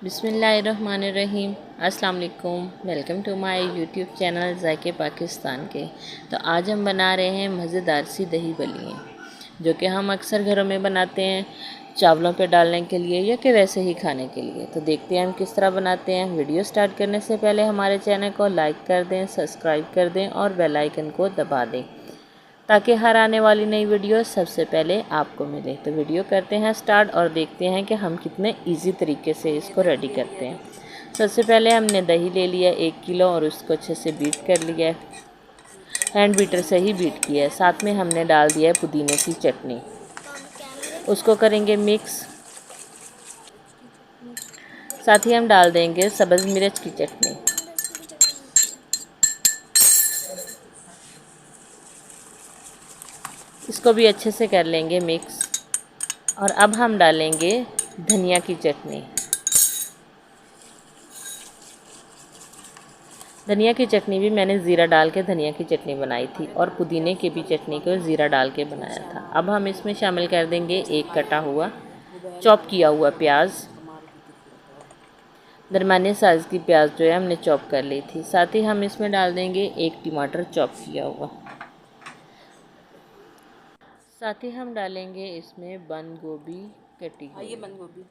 बिस्मिल्लाहिर्रहमानिर्रहीम। अस्सलाम वालेकुम। Welcome to my YouTube channel ज़ायके पाकिस्तान के। तो आज हम बना रहे हैं मज़ेदार सी दही बल्लियाँ, जो कि हम अक्सर घरों में बनाते हैं चावलों पे डालने के लिए या कि वैसे ही खाने के लिए। तो देखते हैं हम किस तरह बनाते हैं। वीडियो स्टार्ट करने से पहले हमारे चैनल को लाइक कर दें, सब्सक्राइब कर दें और बेल आइकन को दबा दें ताकि हर आने वाली नई वीडियो सबसे पहले आपको मिले। तो वीडियो करते हैं स्टार्ट और देखते हैं कि हम कितने इजी तरीके से इसको रेडी करते हैं। सबसे पहले हमने दही ले लिया 1 किलो और उसको अच्छे से बीट कर लिया है। हैंड बीटर से ही बीट किया है। साथ में हमने डाल दिया है पुदीने की चटनी, उसको करेंगे मिक्स। साथ ही हम डाल देंगे सब्ज़ मिर्च की चटनी, इसको भी अच्छे से कर लेंगे मिक्स। और अब हम डालेंगे धनिया की चटनी। धनिया की चटनी भी मैंने ज़ीरा डाल के धनिया की चटनी बनाई थी और पुदीने की भी चटनी को ज़ीरा डाल के बनाया था। अब हम इसमें शामिल कर देंगे एक कटा हुआ चॉप किया हुआ प्याज। दरमियाने साइज़ की प्याज जो है हमने चॉप कर ली थी। साथ ही हम इसमें डाल देंगे एक टमाटर चॉप किया हुआ। साथ ही हम डालेंगे इसमें बंद गोभी कटी हुई, बंद गोभी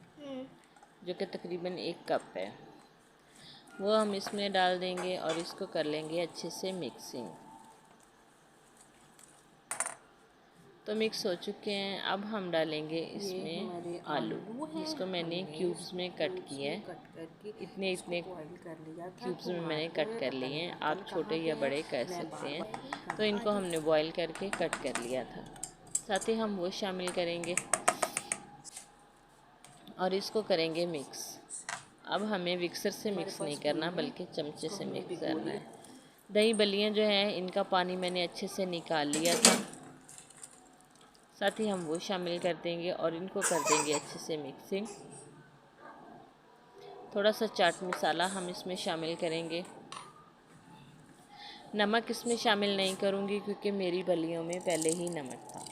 जो कि तकरीबन 1 कप है, वो हम इसमें डाल देंगे और इसको कर लेंगे अच्छे से मिक्सिंग। तो मिक्स हो चुके हैं। अब हम डालेंगे इसमें आलू, जिसको मैंने क्यूब्स में कट किए हैं। इतने क्यूब्स में मैंने कट कर लिए हैं। आप छोटे या बड़े कर सकते हैं। तो इनको हमने बॉईल करके कट कर लिया था। साथ ही हम वो शामिल करेंगे और इसको करेंगे मिक्स। अब हमें मिक्सर से मिक्स नहीं करना बल्कि चमचे से मिक्स करना है। दही बल्लियाँ जो हैं इनका पानी मैंने अच्छे से निकाल लिया था। साथ ही हम वो शामिल कर देंगे और इनको कर देंगे अच्छे से मिक्सिंग। थोड़ा सा चाट मसाला हम इसमें शामिल करेंगे। नमक इसमें शामिल नहीं करूँगी क्योंकि मेरी बल्लियों में पहले ही नमक था।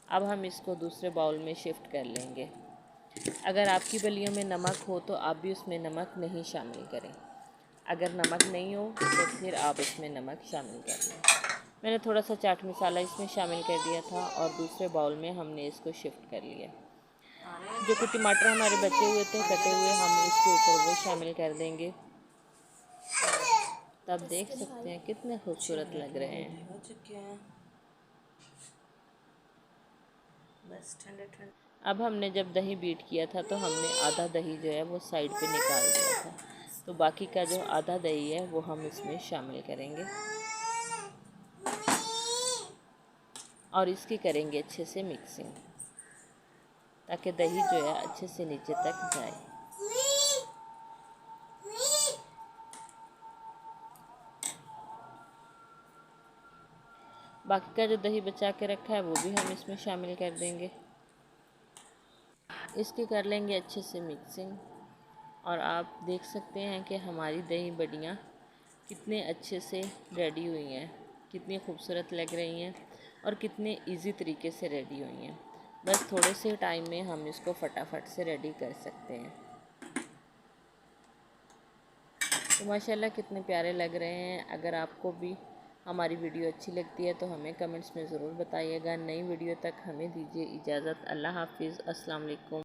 अब हम इसको दूसरे बाउल में शिफ्ट कर लेंगे। अगर आपकी बल्लियों में नमक हो तो आप भी उसमें नमक नहीं शामिल करें। अगर नमक नहीं हो तो फिर आप इसमें नमक शामिल कर लें। मैंने थोड़ा सा चाट मसाला इसमें शामिल कर दिया था और दूसरे बाउल में हमने इसको शिफ्ट कर लिया। जो कि टमाटर हमारे बचे हुए थे कटे हुए, हम इसके ऊपर वो शामिल कर देंगे। तब देख सकते हैं कितने खूबसूरत लग रहे हैं। अब हमने जब दही बीट किया था तो हमने आधा दही जो है वो साइड पे निकाल दिया था। तो बाकी का जो आधा दही है वो हम इसमें शामिल करेंगे और इसकी करेंगे अच्छे से मिक्सिंग ताकि दही जो है अच्छे से नीचे तक जाए। बाकी का जो दही बचा के रखा है वो भी हम इसमें शामिल कर देंगे। इसकी कर लेंगे अच्छे से मिक्सिंग और आप देख सकते हैं कि हमारी दही बड़ियाँ कितने अच्छे से रेडी हुई हैं, कितनी खूबसूरत लग रही हैं और कितने इजी तरीके से रेडी हुई हैं। बस थोड़े से टाइम में हम इसको फटाफट से रेडी कर सकते हैं। तो माशाल्लाह कितने प्यारे लग रहे हैं। अगर आपको भी हमारी वीडियो अच्छी लगती है तो हमें कमेंट्स में ज़रूर बताइएगा। नई वीडियो तक हमें दीजिए इजाज़त। अल्लाह हाफिज़। अस्सलाम वालेकुम।